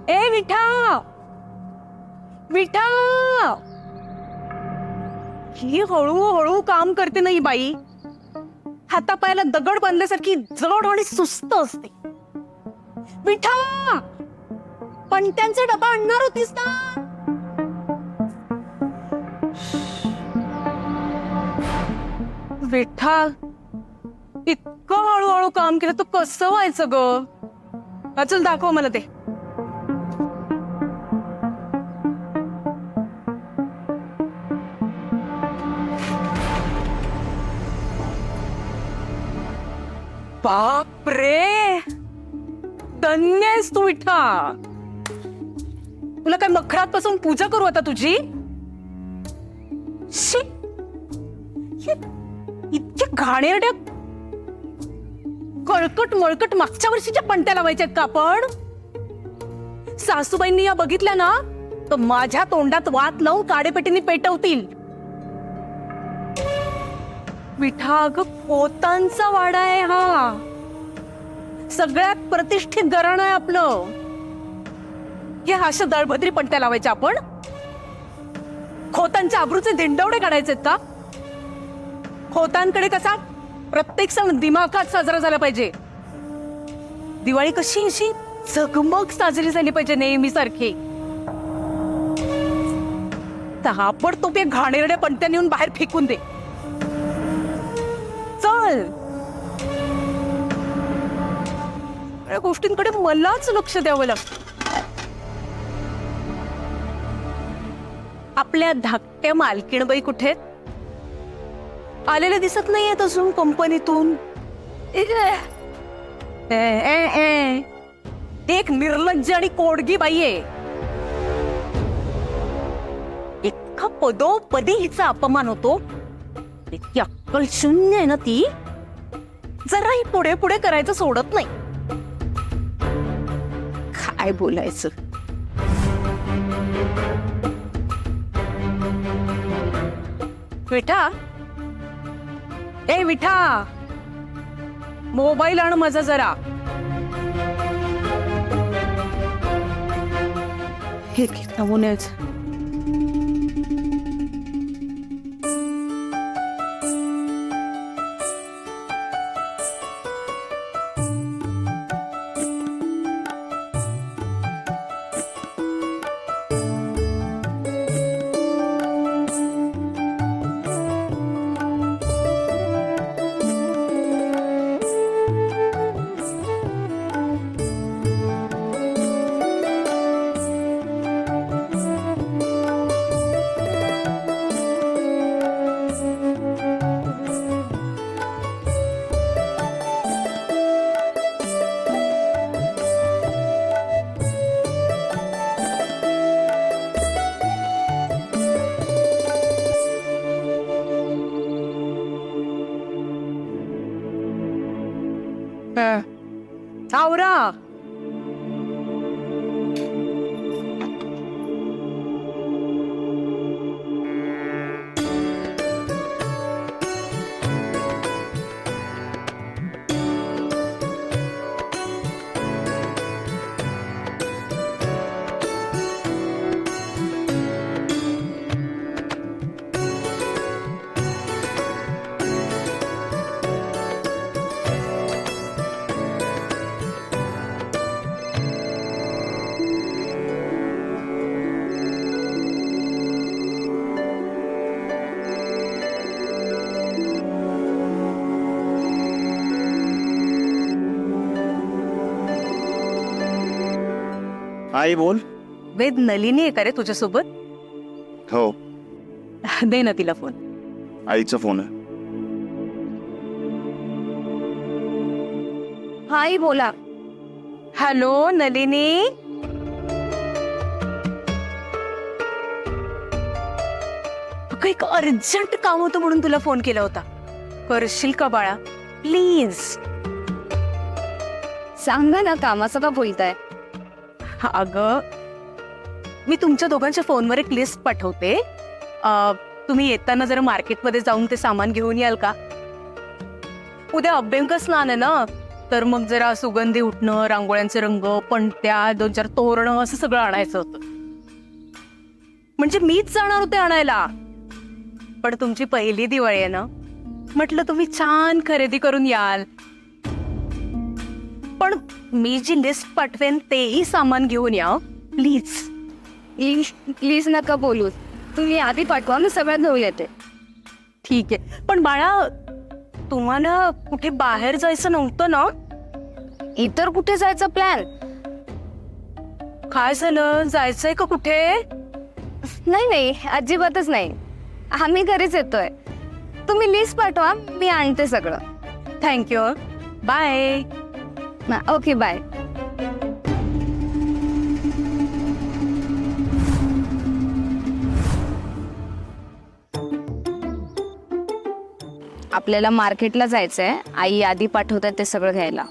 ए विठा, विठा, ही हळूहळू काम करते नाही बाई. हातापायाला दगड बांधल्यासारखी जड आणि सुस्त असते. विठा, पणत्यांचा डबा आणणार होतीस ना? विठा, इतकं हळूहळू काम केलं तर कसं व्हायचं ग? चल दाखव मला ते. बाप रे, धन्य आहेस तू विठा. तुला काय मखरात पासून पूजा करू आता तुझी? शी, इतक्या घाणेरड्या कळकट मळकट मागच्या वर्षीच्या पणत्या लावायच्यात का आपण? सासूबाईंनी या बघितल्या ना तर माझ्या तोंडात वात लावून काडेपेटीने पेटवतील. विठा, अगं पोतांचा वाडा आहे हा. सगळ्यात प्रतिष्ठित घराणं आहे आपलं. हे अशा दळभद्री पणत्या लावायच्या आपण? खोतांच्या आबरूचे दिंडवडे काढायचे का? खोतांकडे कसा प्रत्येक सण दिमाखात साजरा झाला पाहिजे. दिवाळी कशी अशी झगमग साजरी झाली पाहिजे नेहमी सारखी. ताबडतोब या घाणेरड्या पणत्या नेऊन बाहेर फेकून दे. चल, या गोष्टींकडे मलाच लक्ष द्यावं लागतं. आपल्या धाकट्या मालकीणबाई कुठे आलेले दिसत नाहीयेत अजून कंपनीतून. एक निर्लज्ज आणि कोडगी बाई आहे. इतका पदोपदी हिचा अपमान होतो. इतकी अक्कल शून्य आहे ना ती. जराही पुढे पुढे करायचं सोडत नाही. काय बोलायचं? विठा, ए विठा, मोबाईल आण माझा जरा. हे थांबून यायचं. आवरा. आई बोल. वेद, नलिनी आहे का रे तुझ्यासोबत? हो. दे ना तिला फोन. आईचा फोन आहे. हाय, बोला. हॅलो नलिनी. अगं, एक अर्जंट काम होतं म्हणून तुला फोन केला होता. करशील का बाळा प्लीज? सांगा ना, कामाचं का बोलताय? अगं, मी तुमच्या दोघांच्या फोनवर एक लिस्ट पाठवते. तुम्ही येताना जरा मार्केटमध्ये जाऊन ते सामान घेऊन याल का? उद्या अभ्यंग स्नान आहे ना, तर मग जरा सुगंधी उठणं, रांगोळ्यांचे रंग, पणत्या, 2-4 तोरणं असं सगळं आणायचं होतं. म्हणजे मीच जाणार होते आणायला, पण तुमची पहिली दिवाळी आहे ना, म्हटलं तुम्ही छान खरेदी करून याल. पण मी जी लिस्ट पाठवेन तेही सामान घेऊन या प्लीज. प्लीज नका बोलू. तुम्ही आधी पाठवा, मी सगळ्यात घेऊन येते. ठीक आहे, पण बाळा तुम्हाला कुठे बाहेर जायचं नव्हतं ना? इतर कुठे जायचा प्लॅन? काय झालं, जायचंय का कुठे? नाही, अजिबातच नाही. आम्ही घरीच येतोय. तुम्ही लिस्ट पाठवा, मी आणते सगळं. Thank you, bye. Okay, bye. आपल्याला मार्केटला जायचंय. आई आधी पाठवतात ते सगळं घ्यायला.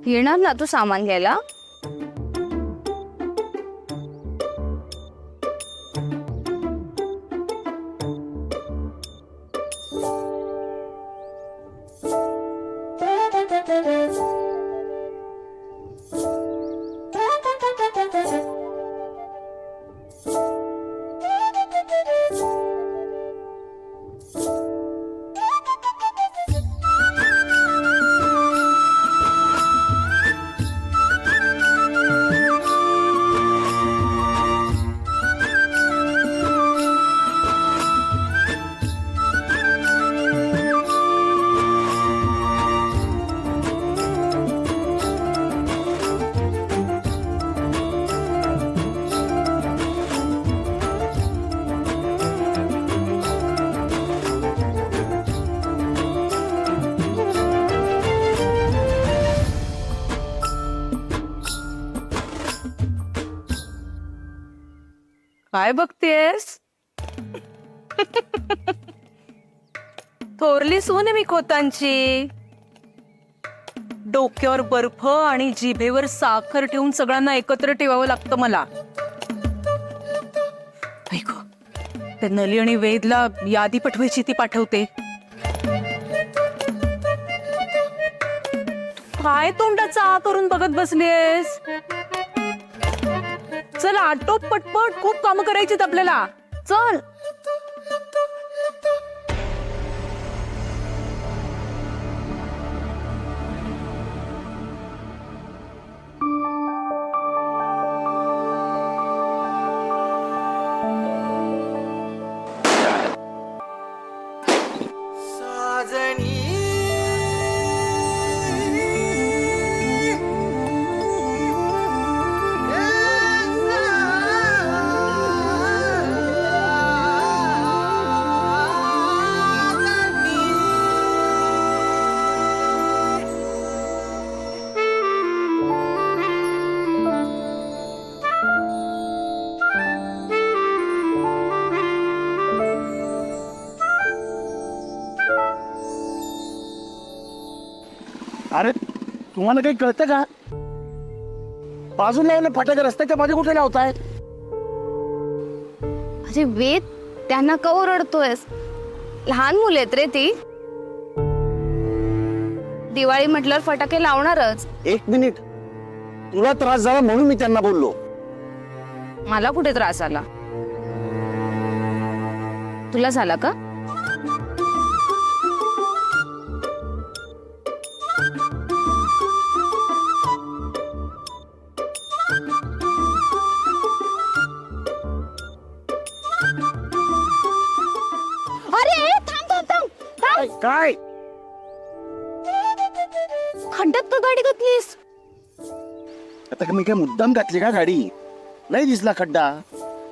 येणार ना तू सामान घ्यायला? काय बघतेस? थोरली सून आहे मी खोतांची. डोक्यावर बर्फ आणि जिभेवर साखर ठेवून सगळ्यांना एकत्र ठेवावं लागतं मला. ऐक, ते नली आणि वेदला यादी पाठवायची ती पाठवते. काय तोंडाचा आ करून बघत बसलीस? चल आटोप पटपट, खूप काम करायची आपल्याला. चल. अरे तुम्हाला काही कळतं का? बाजूला लावले फटाके रस्त्याच्या मध्ये कुठे लावताय? अरे वेद, त्यांना का ओरडतोयस? लहान मुले आहेत रे ती. दिवाळी म्हटल्यावर फटाके लावणारच. एक मिनिट, तुला त्रास झाला म्हणून मी त्यांना बोललो. मला कुठे त्रास आला? तुला झाला का? अरे थांब. काय खड्ड्यात का गाडी घातलीस? आता मी काय मुद्दाम घातली का गाडी? नाही दिसला खड्डा.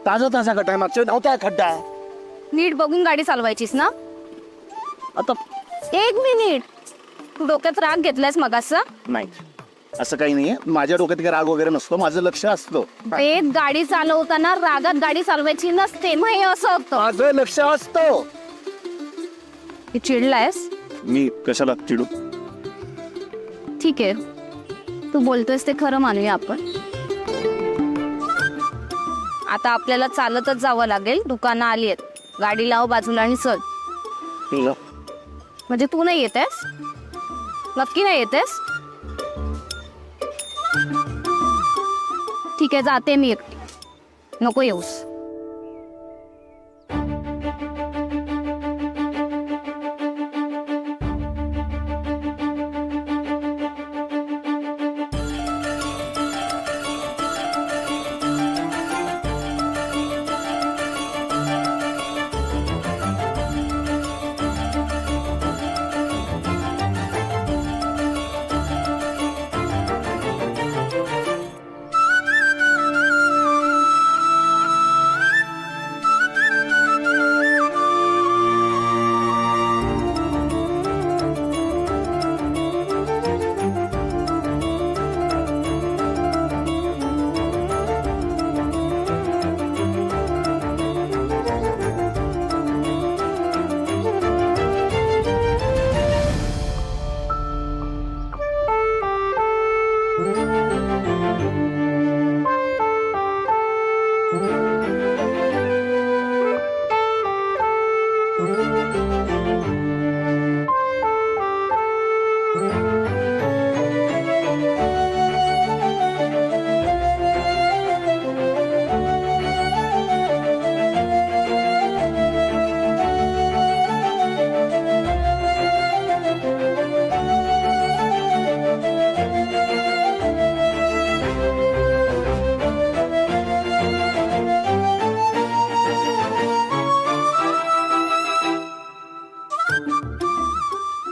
ताजा खड्डा आहे, मागच्या नव्हता खड्डा. नीट बघून गाडी चालवायचीस ना. आता एक मिनिट, तू डोक्यात राग घेतलायस मगाचा? नाही, असं काही नाहीये. माझ्या डोक्यात काही राग वगैरे नसतो, माझं लक्ष असतो. वेद, गाडी चालवताना रागात गाडी चालवायची नसते. मग हे असं होतं. माझं लक्ष असतो. चिडलायस? मी कशाला चिडू? ठीक आहे, तू बोलतोयस ते खरं मानूया आपण. आता आपल्याला चालतच जावं लागेल. दुकानं आली आहेत. गाडी लाव बाजूला आणि चल. तुझं म्हणजे तू नाही येतेस? नक्की नाही येतेस? ठीक आहे, जाते मी एकटी, नको येऊस.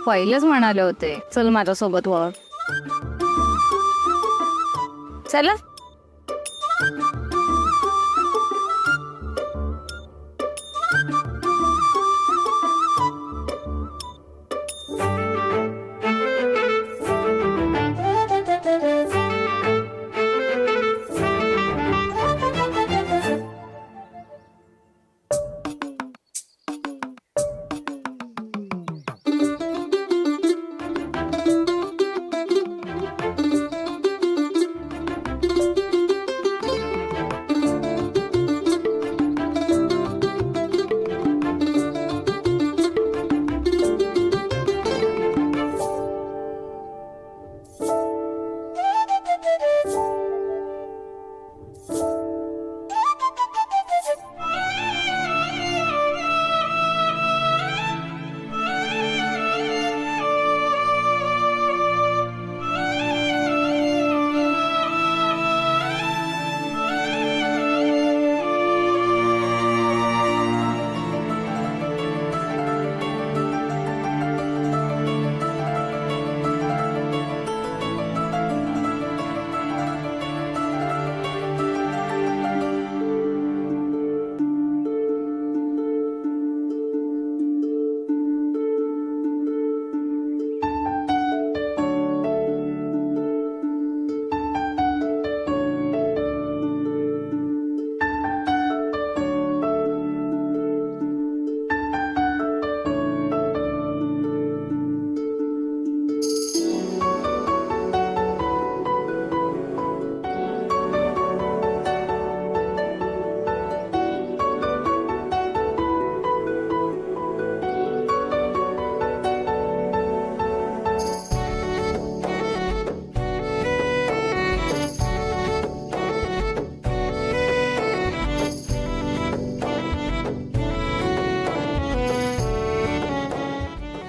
पहिलेच म्हणाले होते चल माझ्यासोबत वर. चला.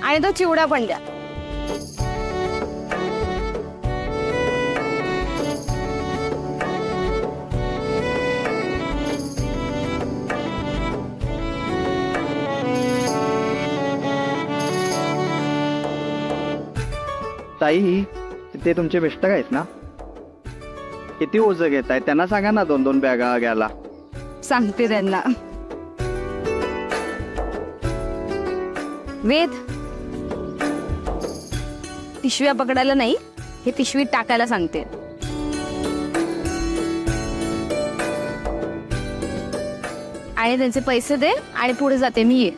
आणि तो चिवडा पण द्या. ताई, ते तुमचे मिस्टर आहेत ना, किती ओझं घेत आहेत त्यांना सांगा ना 2-2 बॅगा घ्यायला. सांगते त्यांना. वेद, पिशव्या पकडायला नाही, हे पिशवीत टाकायला सांगते. आणि त्यांचे पैसे दे आणि पुढे जाते मी. ये.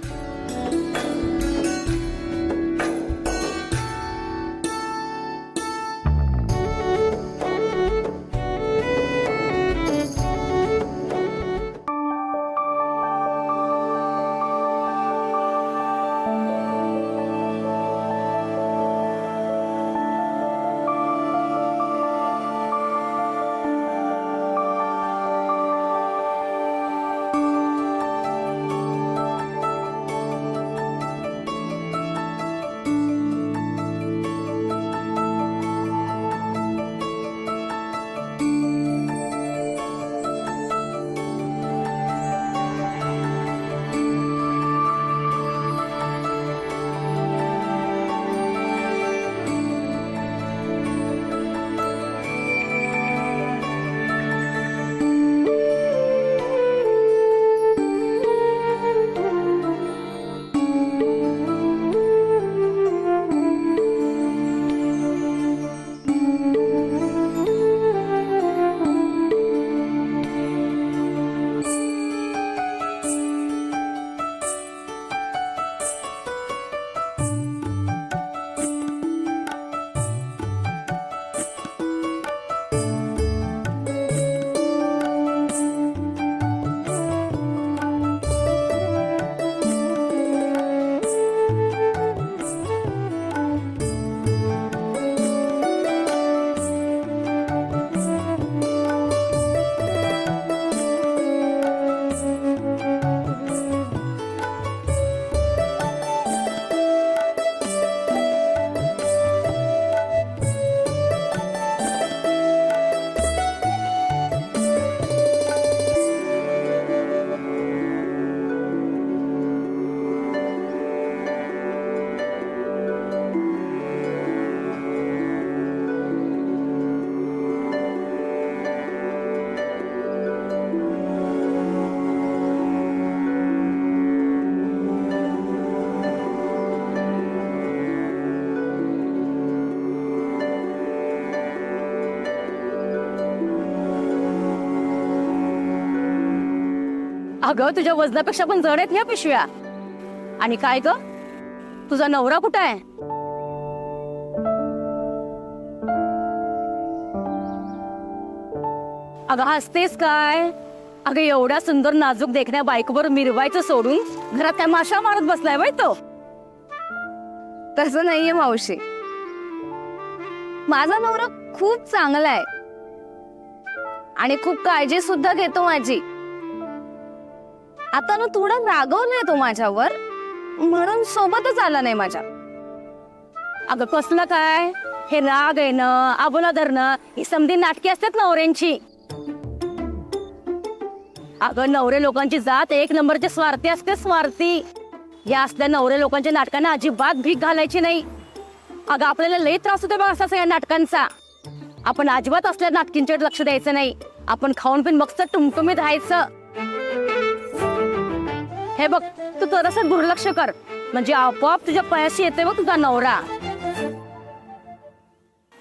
अगं तुझ्या वजनापेक्षा पण जड आहेत ह्या पिशव्या. आणि काय ग, तुझा नवरा कुठं आहे? अगं हसतेस काय? अगं एवढ्या सुंदर नाजूक देखण्या बायकोवर मिरवायचं सोडून घरात काय माशा मारत बसलाय बाई तो. तसं नाहीये मावशी. माझा नवरा खूप चांगला आहे आणि खूप काळजी सुद्धा घेतो माझी. आता ना थोडा रागवलाय तो माझ्यावर, म्हणून सोबतच आला नाही माझ्या. अगं कसलं काय हे राग येणं, आबोला धरणं ही समधी नाटकी असतात नवऱ्यांची. अगं नवरे लोकांची जात एक नंबरचे स्वार्थी असते, स्वार्थी. या असल्या नवरे लोकांच्या नाटकांना अजिबात भीक घालायची नाही. अगं आपल्याला लई त्रास होतो बघ असा या नाटकांचा. आपण अजिबात असल्या नाटकींच्याकडे लक्ष द्यायचं नाही. आपण खाऊन पिऊन मस्त टुमटुमीत राहायचं. हे बघ तू थोडंसं दुर्लक्ष कर, म्हणजे आपोआप तुझ्या पायाशी येते बघ तुझा नवरा.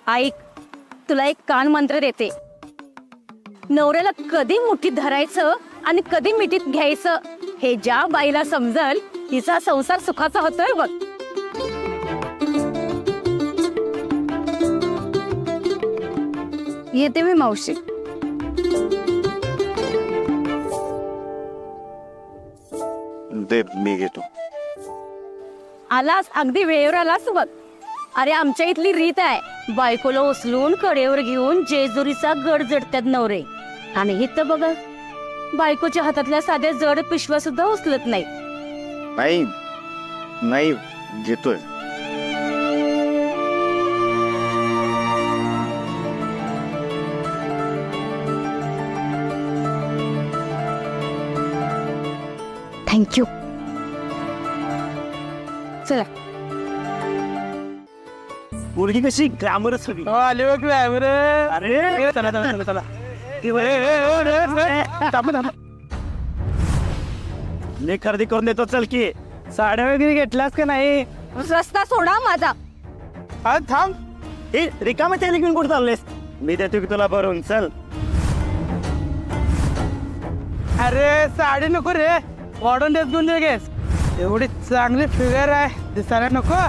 ऐक, तुला एक कान मंत्र देते. नवऱ्याला कधी मुठीत धरायचं आणि कधी मिठीत घ्यायचं हे ज्या बाईला समजल तिचा संसार सुखाचा होतोय बघ. येते मी मावशी. दे मी घेतो. आलास, अगदी वेळेवर आलास बघ. अरे आमच्या इथली रीत आहे, बायकोला उचलून कडेवर घेऊन जेजुरीचा गड जडतात नवरे. आणि इथं बघ, बायकोच्या हातातल्या साध्या जड पिशव्या सुद्धा उचलत नाही. नाही नाही घेतोय. थँक्यू. चला. मुलगी कशी ग्लॅमरस हवी. आले बघ ड्रायव्हर. अरे चला चला चला चला. मी खरेदी करून देतो, चल की. साड्या वगैरे घेतल्यास का नाही? रस्ता सोडा माझा. हा थांब. हे रिकामे त्याला घेऊन कुठं चाललेस? मी देतो की तुला भरून, चल. अरे साडी नको रे, मॉडर्न ड्रेस घेऊन गेस. एवढी चांगली फिगर आहे, दिसायला नको.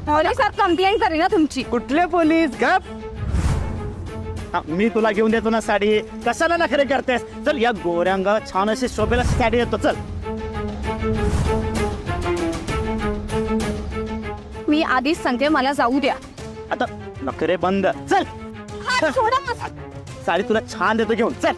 पोलिसात कंप्लेंट करेन ना तुमची. कुठले पोलीस? गप. हा, मी तुला घेऊन देतो ना साडी, कशाला नखरे करतेस? चल, या गोऱ्यांगा छान अशी शोभेला साडी देतो, चल. मी आधीच सांगते, मला जाऊ द्या. आता नखरे बंद, चल. हात सोडा माझा. साडी तुला छान देतो घेऊन, चल.